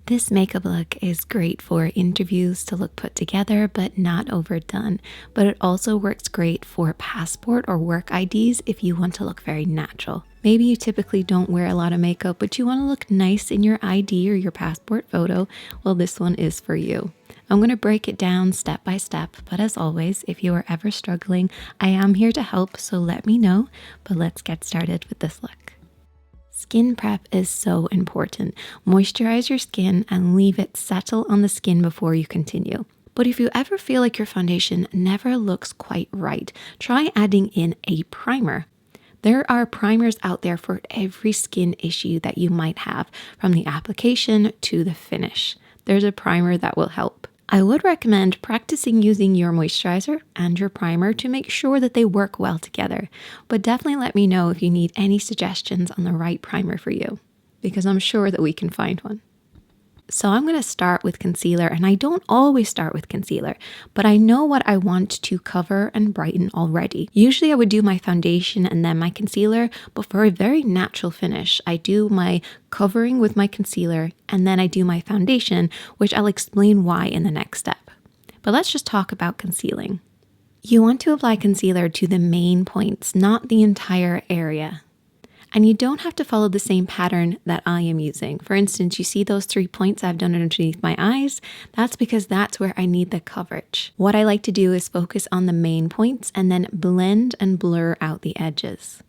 This makeup look is great for interviews to look put together but not overdone, but it also works great for passport or work IDs if you want to look very natural. Maybe you typically don't wear a lot of makeup, but you want to look nice in your ID or your passport photo. Well, this one is for you. I'm going to break it down step by step, but as always, if you are ever struggling, I am here to help, so let me know. But let's get started with this look. Skin prep is so important. Moisturize your skin and leave it settle on the skin before you continue. But if you ever feel like your foundation never looks quite right, try adding in a primer. There are primers out there for every skin issue that you might have, from the application to the finish. There's a primer that will help. I would recommend practicing using your moisturizer and your primer to make sure that they work well together, but definitely let me know if you need any suggestions on the right primer for you, because I'm sure that we can find one. So I'm going to start with concealer, and I don't always start with concealer, but I know what I want to cover and brighten already. Usually I would do my foundation and then my concealer, but for a very natural finish, I do my covering with my concealer and then I do my foundation, which I'll explain why in the next step. But let's just talk about concealing. You want to apply concealer to the main points, not the entire area. And you don't have to follow the same pattern that I am using. For instance, you see those 3 points I've done underneath my eyes? That's because that's where I need the coverage. What I like to do is focus on the main points and then blend and blur out the edges.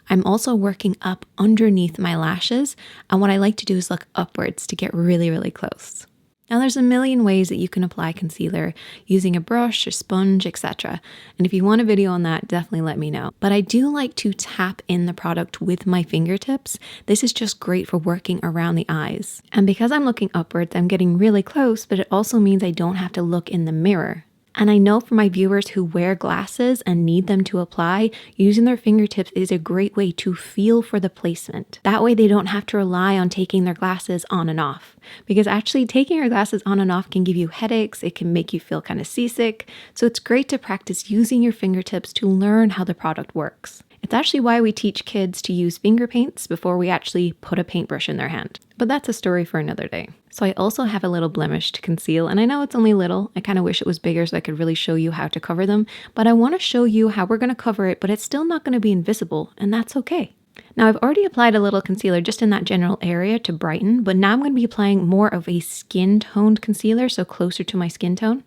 I'm also working up underneath my lashes, and what I like to do is look upwards to get really, really close. Now there's a million ways that you can apply concealer using a brush or sponge, etc. And if you want a video on that, definitely let me know. But I do like to tap in the product with my fingertips. This is just great for working around the eyes. And because I'm looking upwards, I'm getting really close, but it also means I don't have to look in the mirror. And I know for my viewers who wear glasses and need them to apply, using their fingertips is a great way to feel for the placement. That way they don't have to rely on taking their glasses on and off. Because actually taking your glasses on and off can give you headaches, it can make you feel kind of seasick. So it's great to practice using your fingertips to learn how the product works. It's actually why we teach kids to use finger paints before we actually put a paintbrush in their hand. But that's a story for another day. So I also have a little blemish to conceal, and I know it's only little. I kind of wish it was bigger so I could really show you how to cover them, but I want to show you how we're going to cover it, but it's still not going to be invisible, and that's okay. Now I've already applied a little concealer just in that general area to brighten, but now I'm going to be applying more of a skin-toned concealer, so closer to my skin tone.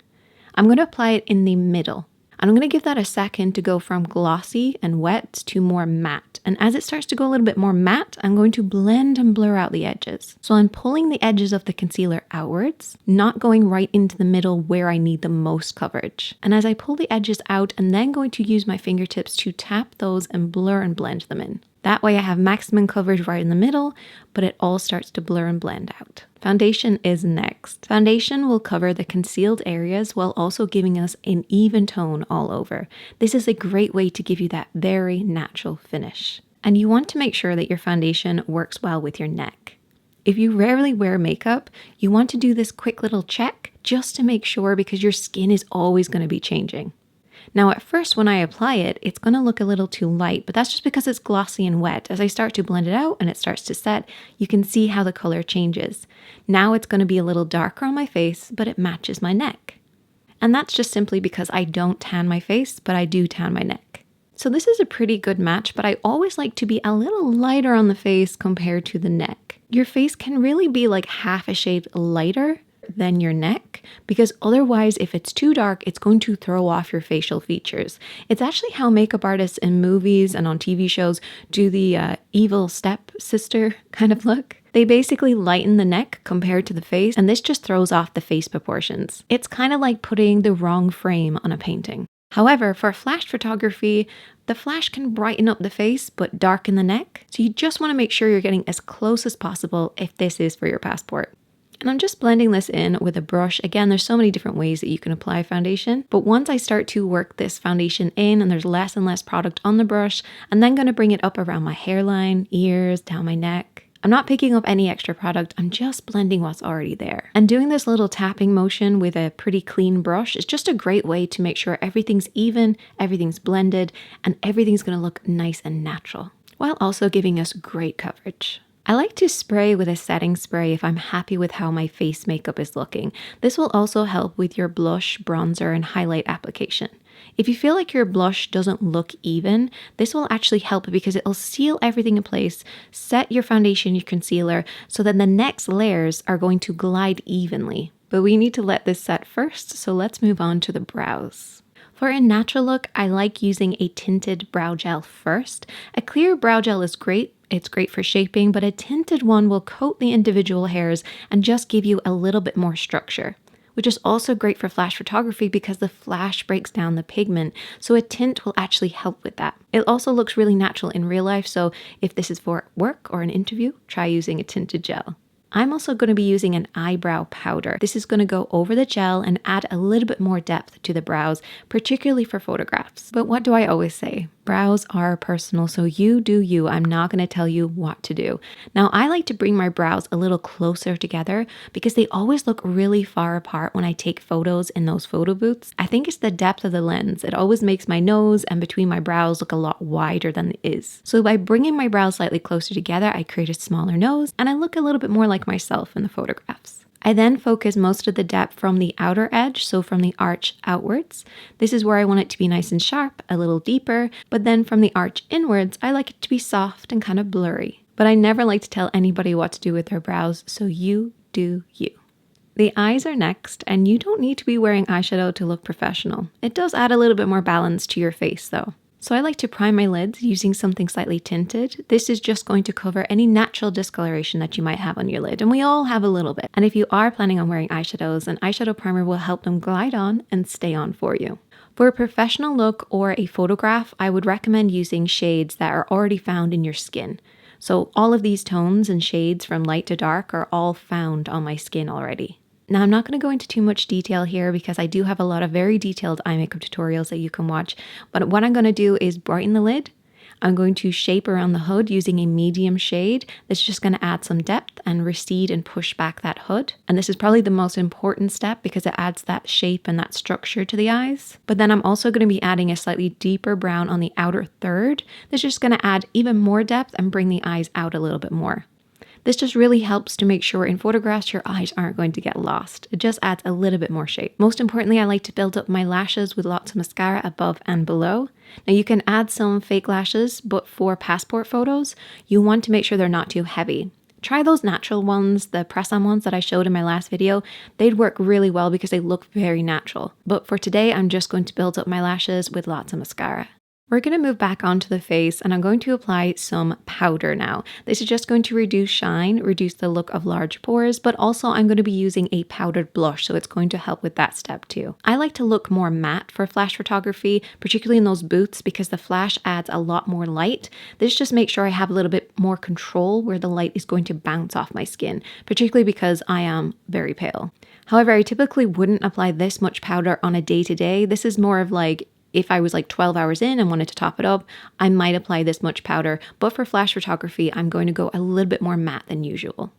I'm going to apply it in the middle. And I'm going to give that a second to go from glossy and wet to more matte. And as it starts to go a little bit more matte, I'm going to blend and blur out the edges. So I'm pulling the edges of the concealer outwards, not going right into the middle where I need the most coverage. And as I pull the edges out, I'm then going to use my fingertips to tap those and blur and blend them in. That way I have maximum coverage right in the middle, but it all starts to blur and blend out. Foundation is next. Foundation will cover the concealed areas while also giving us an even tone all over. This is a great way to give you that very natural finish. And you want to make sure that your foundation works well with your neck. If you rarely wear makeup, you want to do this quick little check just to make sure, because your skin is always going to be changing. Now at first when I apply it, it's going to look a little too light, but that's just because it's glossy and wet. As I start to blend it out and it starts to set, you can see how the color changes. Now it's going to be a little darker on my face, but it matches my neck. And that's just simply because I don't tan my face, but I do tan my neck. So this is a pretty good match, but I always like to be a little lighter on the face compared to the neck. Your face can really be like half a shade lighter than your neck, because otherwise if it's too dark, it's going to throw off your facial features. It's actually how makeup artists in movies and on TV shows do the evil stepsister kind of look. They basically lighten the neck compared to the face, and this just throws off the face proportions. It's kind of like putting the wrong frame on a painting. However, for flash photography, the flash can brighten up the face but darken the neck. So you just want to make sure you're getting as close as possible if this is for your passport. And I'm just blending this in with a brush. Again, there's so many different ways that you can apply foundation, but once I start to work this foundation in and there's less and less product on the brush, I'm then going to bring it up around my hairline, ears, down my neck. I'm not picking up any extra product, I'm just blending what's already there. And doing this little tapping motion with a pretty clean brush is just a great way to make sure everything's even, everything's blended, and everything's going to look nice and natural, while also giving us great coverage. I like to spray with a setting spray if I'm happy with how my face makeup is looking. This will also help with your blush, bronzer, and highlight application. If you feel like your blush doesn't look even, this will actually help because it'll seal everything in place, set your foundation, your concealer, so that the next layers are going to glide evenly. But we need to let this set first, so let's move on to the brows. For a natural look, I like using a tinted brow gel first. A clear brow gel is great. It's great for shaping, but a tinted one will coat the individual hairs and just give you a little bit more structure, which is also great for flash photography because the flash breaks down the pigment, so a tint will actually help with that. It also looks really natural in real life, so if this is for work or an interview, try using a tinted gel. I'm also going to be using an eyebrow powder. This is going to go over the gel and add a little bit more depth to the brows, particularly for photographs. But what do I always say? Brows are personal, so you do you. I'm not going to tell you what to do. Now, I like to bring my brows a little closer together because they always look really far apart when I take photos in those photo booths. I think it's the depth of the lens. It always makes my nose and between my brows look a lot wider than it is. So by bringing my brows slightly closer together, I create a smaller nose and I look a little bit more like myself in the photographs. I then focus most of the depth from the outer edge, so from the arch outwards. This is where I want it to be nice and sharp, a little deeper, but then from the arch inwards, I like it to be soft and kind of blurry. But I never like to tell anybody what to do with their brows, so you do you. The eyes are next, and you don't need to be wearing eyeshadow to look professional. It does add a little bit more balance to your face though. So I like to prime my lids using something slightly tinted. This is just going to cover any natural discoloration that you might have on your lid, and we all have a little bit. And if you are planning on wearing eyeshadows, an eyeshadow primer will help them glide on and stay on for you. For a professional look or a photograph, I would recommend using shades that are already found in your skin. So all of these tones and shades from light to dark are all found on my skin already. Now, I'm not going to go into too much detail here because I do have a lot of very detailed eye makeup tutorials that you can watch. But what I'm going to do is brighten the lid. I'm going to shape around the hood using a medium shade that's just going to add some depth and recede and push back that hood. And this is probably the most important step because it adds that shape and that structure to the eyes. But then I'm also going to be adding a slightly deeper brown on the outer third. That's just going to add even more depth and bring the eyes out a little bit more. This just really helps to make sure in photographs your eyes aren't going to get lost. It just adds a little bit more shape. Most importantly, I like to build up my lashes with lots of mascara above and below. Now you can add some fake lashes, but for passport photos, you want to make sure they're not too heavy. Try those natural ones, the press-on ones that I showed in my last video. They'd work really well because they look very natural. But for today, I'm just going to build up my lashes with lots of mascara. We're going to move back onto the face and I'm going to apply some powder now. This is just going to reduce shine, reduce the look of large pores, but also I'm going to be using a powdered blush, so it's going to help with that step too. I like to look more matte for flash photography, particularly in those booths because the flash adds a lot more light. This just makes sure I have a little bit more control where the light is going to bounce off my skin, particularly because I am very pale. However, I typically wouldn't apply this much powder on a day-to-day. This is more of like if I was like 12 hours in and wanted to top it up, I might apply this much powder, but for flash photography, I'm going to go a little bit more matte than usual.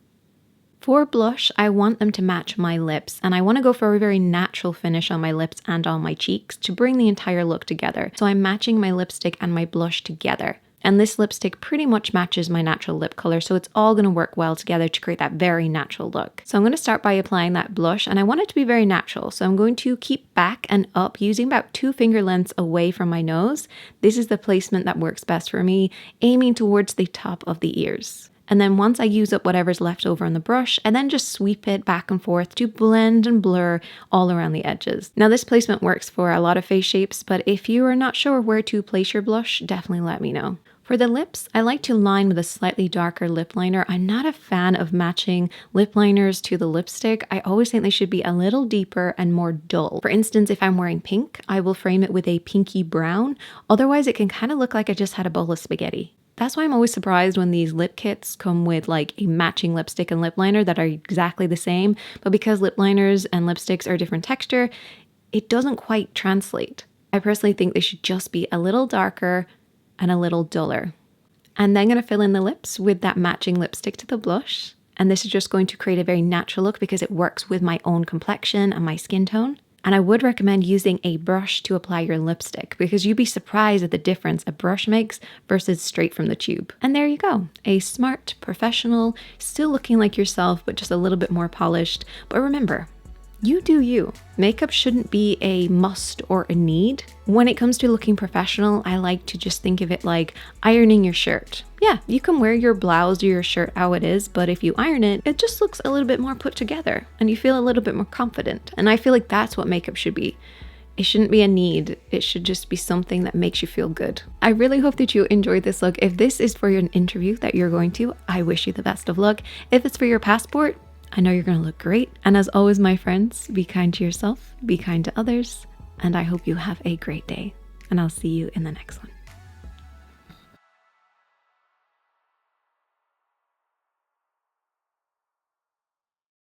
For blush, I want them to match my lips, and I want to go for a very natural finish on my lips and on my cheeks to bring the entire look together. So I'm matching my lipstick and my blush together. And this lipstick pretty much matches my natural lip color, so it's all going to work well together to create that very natural look. So I'm going to start by applying that blush, and I want it to be very natural. So I'm going to keep back and up using about 2 finger lengths away from my nose. This is the placement that works best for me, aiming towards the top of the ears. And then once I use up whatever's left over on the brush, I then just sweep it back and forth to blend and blur all around the edges. Now this placement works for a lot of face shapes, but if you are not sure where to place your blush, definitely let me know. For the lips, I like to line with a slightly darker lip liner. I'm not a fan of matching lip liners to the lipstick. I always think they should be a little deeper and more dull. For instance, if I'm wearing pink, I will frame it with a pinky brown. Otherwise, it can kind of look like I just had a bowl of spaghetti. That's why I'm always surprised when these lip kits come with like a matching lipstick and lip liner that are exactly the same, but because lip liners and lipsticks are a different texture, it doesn't quite translate. I personally think they should just be a little darker and a little duller. And then I'm going to fill in the lips with that matching lipstick to the blush. And this is just going to create a very natural look because it works with my own complexion and my skin tone. And I would recommend using a brush to apply your lipstick because you'd be surprised at the difference a brush makes versus straight from the tube. And there you go. A smart, professional, still looking like yourself, but just a little bit more polished. But remember, you do you. Makeup shouldn't be a must or a need. When it comes to looking professional, I like to just think of it like ironing your shirt. Yeah, you can wear your blouse or your shirt how it is, but if you iron it, it just looks a little bit more put together and you feel a little bit more confident. And I feel like that's what makeup should be. It shouldn't be a need. It should just be something that makes you feel good. I really hope that you enjoyed this look. If this is for an interview that you're going to, I wish you the best of luck. If it's for your passport, I know you're going to look great. And as always, my friends, be kind to yourself, be kind to others, and I hope you have a great day. And I'll see you in the next one.